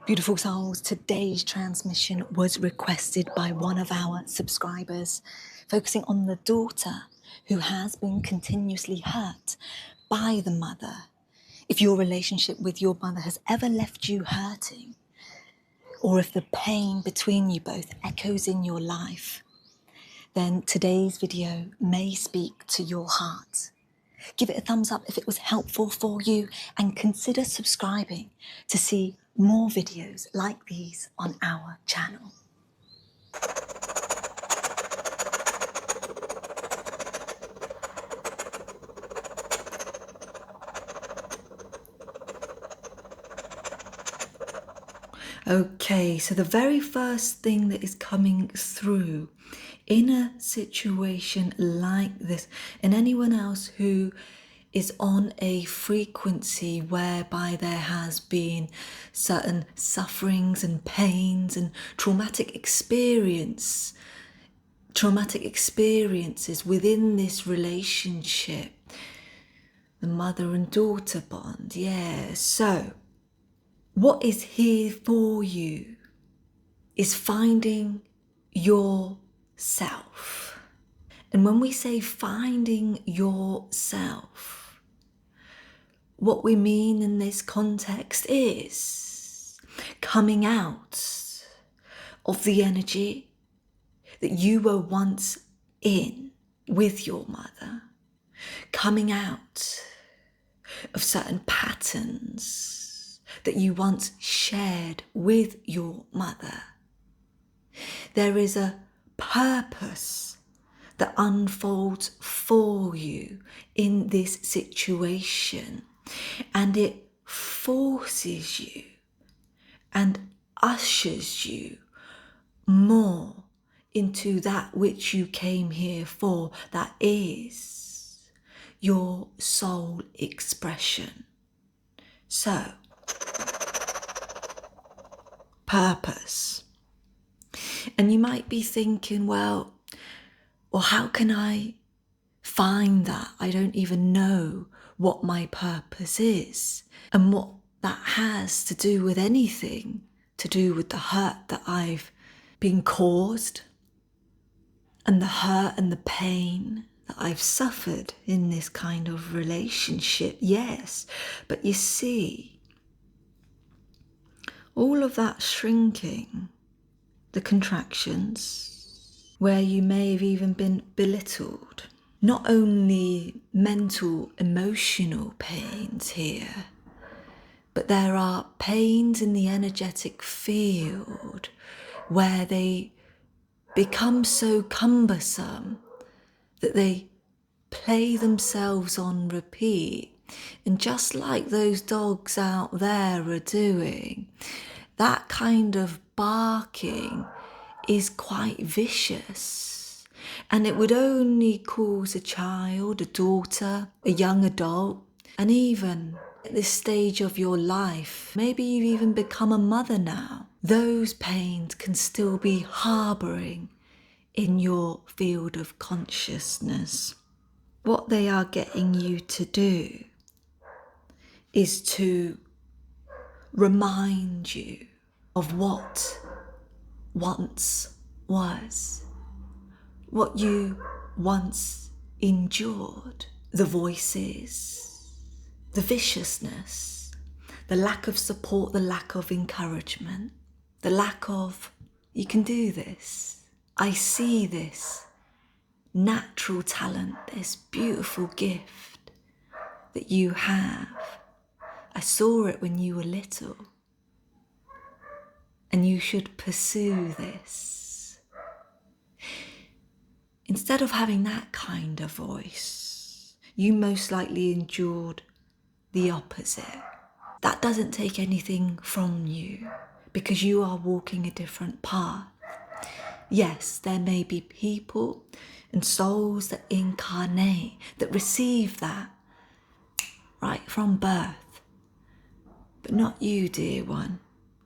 Beautiful souls, today's transmission was requested by one of our subscribers, focusing on the daughter who has been continuously hurt by the mother. If your relationship with your mother has ever left you hurting, or if the pain between you both echoes in your life, then today's video may speak to your heart. Give it a thumbs up if it was helpful for you, and consider subscribing to see more videos like these on our channel. Okay, so the very first thing that is coming through in a situation like this, and anyone else who is on a frequency whereby there has been certain sufferings and pains and traumatic experiences within this relationship, the mother and daughter bond. Yeah, so what is here for you is finding yourself. And when we say finding yourself, what we mean in this context is coming out of the energy that you were once in with your mother, coming out of certain patterns that you once shared with your mother. There is a purpose that unfolds for you in this situation, and it forces you and ushers you more into that which you came here for, that is your soul expression. So, purpose. And you might be thinking, well, how can I find that? I don't even know what my purpose is, and what that has to do with anything to do with the hurt that I've been caused, and the hurt and the pain that I've suffered in this kind of relationship. Yes, but you see, all of that shrinking, the contractions, where you may have even been belittled, not only mental, emotional pains here, but there are pains in the energetic field where they become so cumbersome that they play themselves on repeat. And just like those dogs out there are doing, that kind of barking is quite vicious, and it would only cause a child, a daughter, a young adult, and even at this stage of your life, maybe you've even become a mother now, those pains can still be harbouring in your field of consciousness. What they are getting you to do is to remind you of what once was, what you once endured, the voices, the viciousness, the lack of support, the lack of encouragement, the lack of, you can do this, I see this natural talent, this beautiful gift that you have. I saw it when you were little, and you should pursue this. Instead of having that kind of voice, you most likely endured the opposite. That doesn't take anything from you, because you are walking a different path. Yes, there may be people and souls that incarnate, that receive that right from birth. But not you, dear one.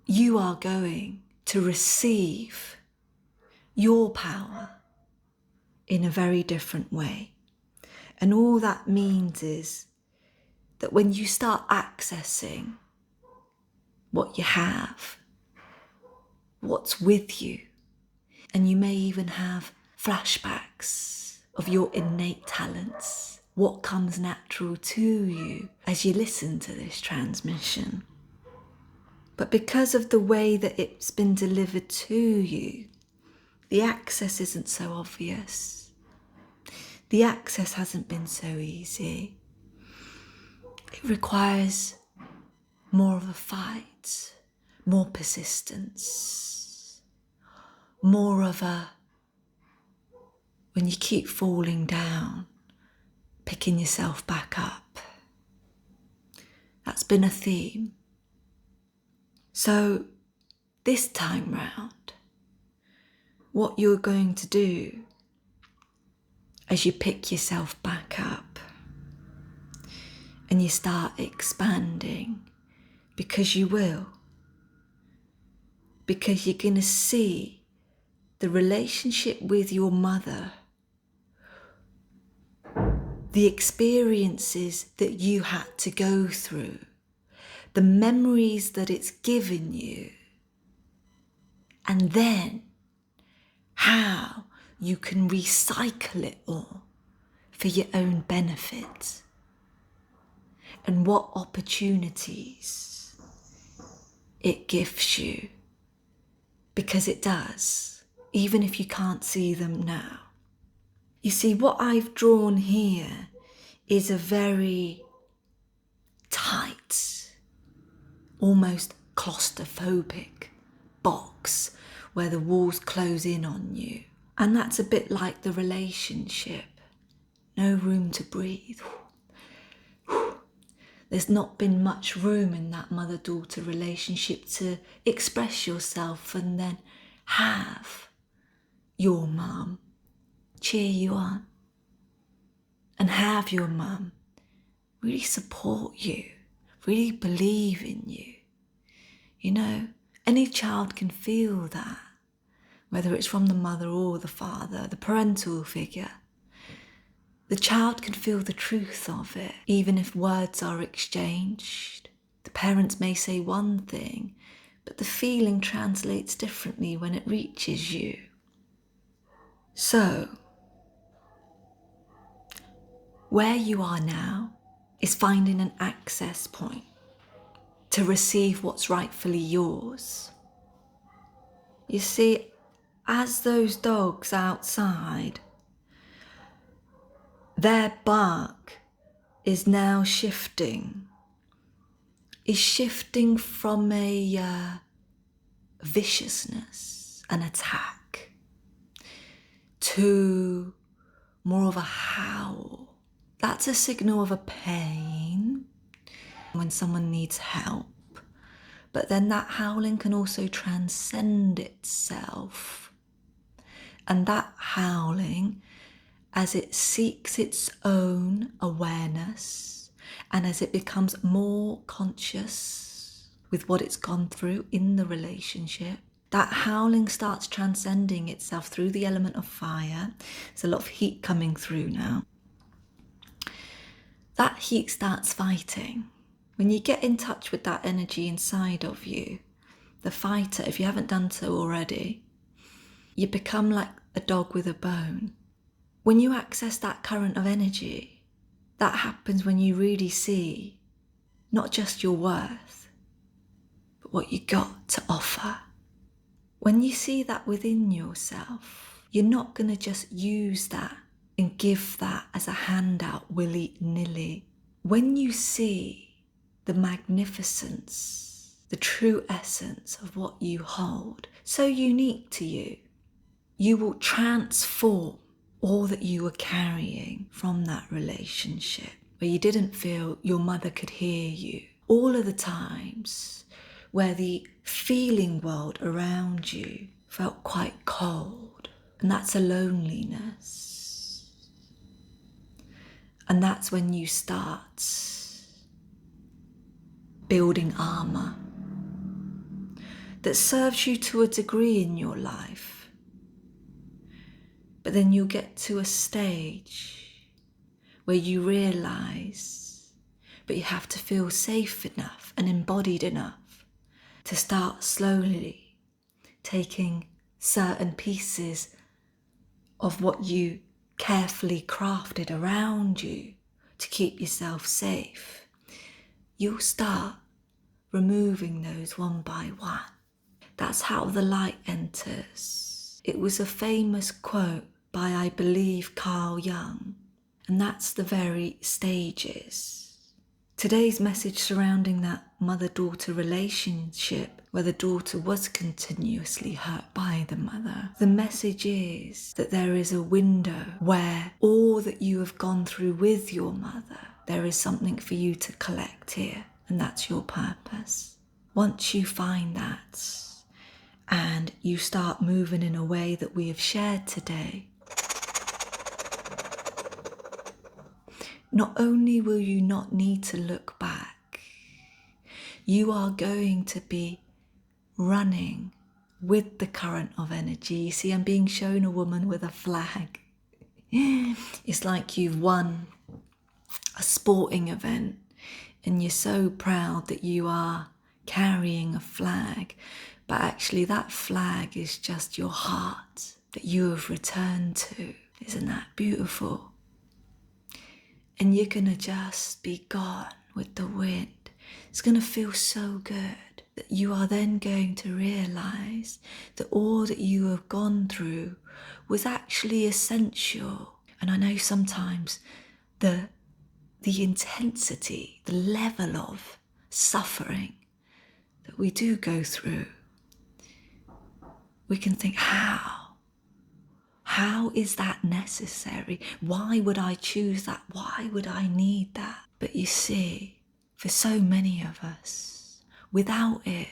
You are going to receive your power in a very different way. And all that means is that when you start accessing what you have, what's with you. And you may even have flashbacks of your innate talents, what comes natural to you as you listen to this transmission. But because of the way that it's been delivered to you, the access isn't so obvious. The access hasn't been so easy. It requires more of a fight, more persistence, more of a, when you keep falling down, picking yourself back up. That's been a theme. So this time round, what you're going to do as you pick yourself back up and you start expanding, because you will, because you're going to see the relationship with your mother, the experiences that you had to go through, the memories that it's given you, and then how you can recycle it all for your own benefit, and what opportunities it gives you, because it does, even if you can't see them now. You see, what I've drawn here is a very tight, almost claustrophobic box where the walls close in on you. And that's a bit like the relationship. No room to breathe. There's not been much room in that mother-daughter relationship to express yourself and then have your mum cheer you on, and have your mum really support you, really believe in you. You know, any child can feel that, whether it's from the mother or the father, the parental figure. The child can feel the truth of it, even if words are exchanged. The parents may say one thing, but the feeling translates differently when it reaches you. So, where you are now is finding an access point to receive what's rightfully yours. You see, as those dogs outside, their bark is now shifting from a viciousness, an attack, to more of a howl. That's a signal of a pain when someone needs help. But then that howling can also transcend itself. And that howling, as it seeks its own awareness, and as it becomes more conscious with what it's gone through in the relationship, that howling starts transcending itself through the element of fire. There's a lot of heat coming through now. That heat starts fighting. When you get in touch with that energy inside of you, the fighter, if you haven't done so already, you become like a dog with a bone. When you access that current of energy, that happens when you really see not just your worth, but what you got to offer. When you see that within yourself, you're not going to just use that and give that as a handout willy-nilly. When you see the magnificence, the true essence of what you hold, so unique to you, you will transform all that you were carrying from that relationship, where you didn't feel your mother could hear you. All of the times where the feeling world around you felt quite cold, and that's a loneliness. And that's when you start building armor that serves you to a degree in your life. But then you'll get to a stage where you realize, but you have to feel safe enough and embodied enough to start slowly taking certain pieces of what you carefully crafted around you to keep yourself safe, you'll start removing those one by one. That's how the light enters. It was a famous quote by, I believe, Carl Jung, and that's the very stages. Today's message surrounding that mother-daughter relationship where the daughter was continuously hurt by the mother. The message is that there is a window where all that you have gone through with your mother, there is something for you to collect here, and that's your purpose. Once you find that and you start moving in a way that we have shared today, not only will you not need to look back, you are going to be running with the current of energy. You see, I'm being shown a woman with a flag. It's like you've won a sporting event and you're so proud that you are carrying a flag, but actually that flag is just your heart that you have returned to. Isn't that beautiful? And you're going to just be gone with the wind. It's going to feel so good that you are then going to realise that all that you have gone through was actually essential. And I know sometimes the intensity, the level of suffering that we do go through, we can think, How is that necessary? Why would I choose that? Why would I need that? But you see, for so many of us, without it,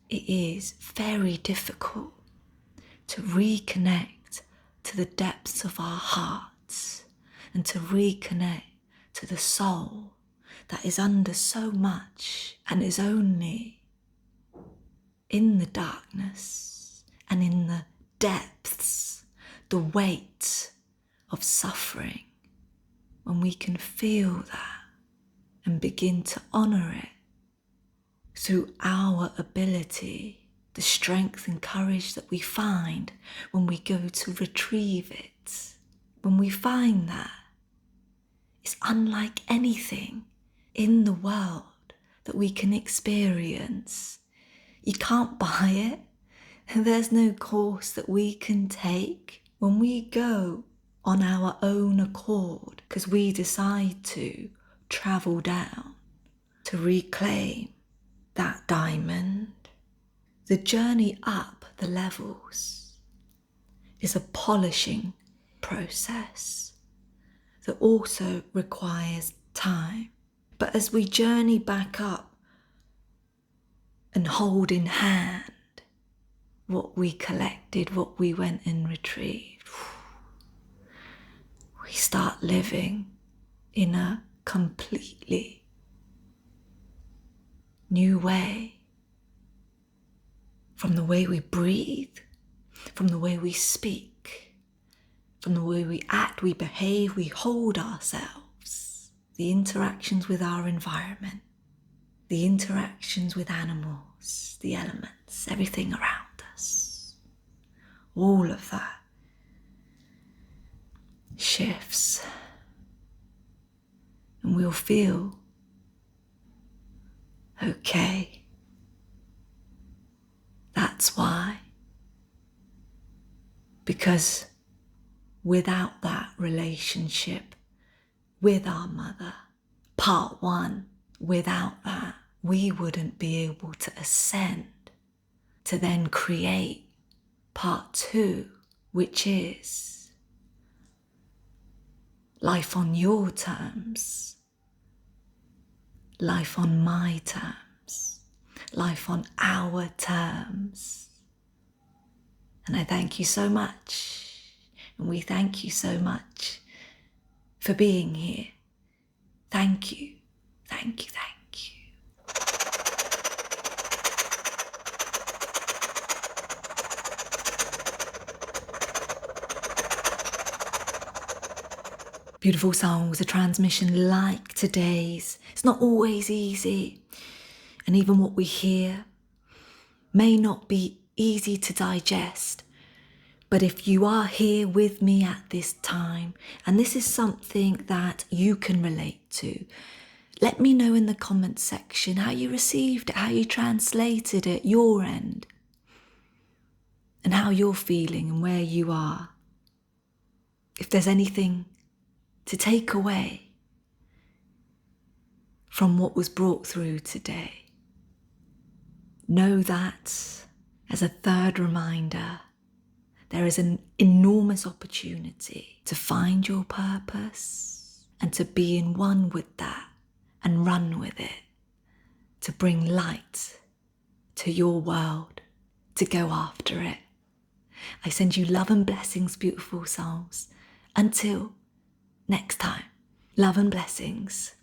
it is very difficult to reconnect to the depths of our hearts and to reconnect to the soul that is under so much and is only in the darkness and in the depths, the weight of suffering, when we can feel that and begin to honour it through our ability, the strength and courage that we find when we go to retrieve it. When we find that, it's unlike anything in the world that we can experience. You can't buy it. There's no course that we can take. When we go on our own accord, because we decide to travel down to reclaim that diamond, the journey up the levels is a polishing process that also requires time. But as we journey back up and hold in hand what we collected, what we went and retrieved, we start living in a completely new way. From the way we breathe, from the way we speak, from the way we act, we behave, we hold ourselves, the interactions with our environment, the interactions with animals, the elements, everything around us, all of that shifts, and we'll feel okay. That's why. Because without that relationship with our mother, part one, without that, we wouldn't be able to ascend to then create part two, which is life on your terms, life on my terms, life on our terms. And I thank you so much, and we thank you so much for being here. Thank you, thank you, thank you. Beautiful souls, a transmission like today's. It's not always easy. And even what we hear may not be easy to digest. But if you are here with me at this time, and this is something that you can relate to, let me know in the comments section how you received it, how you translated it, your end, and how you're feeling and where you are. If there's anything to take away from what was brought through today, know that as a third reminder, there is an enormous opportunity to find your purpose and to be in one with that and run with it, to bring light to your world, to go after it. I send you love and blessings, beautiful souls. Until next time, love and blessings.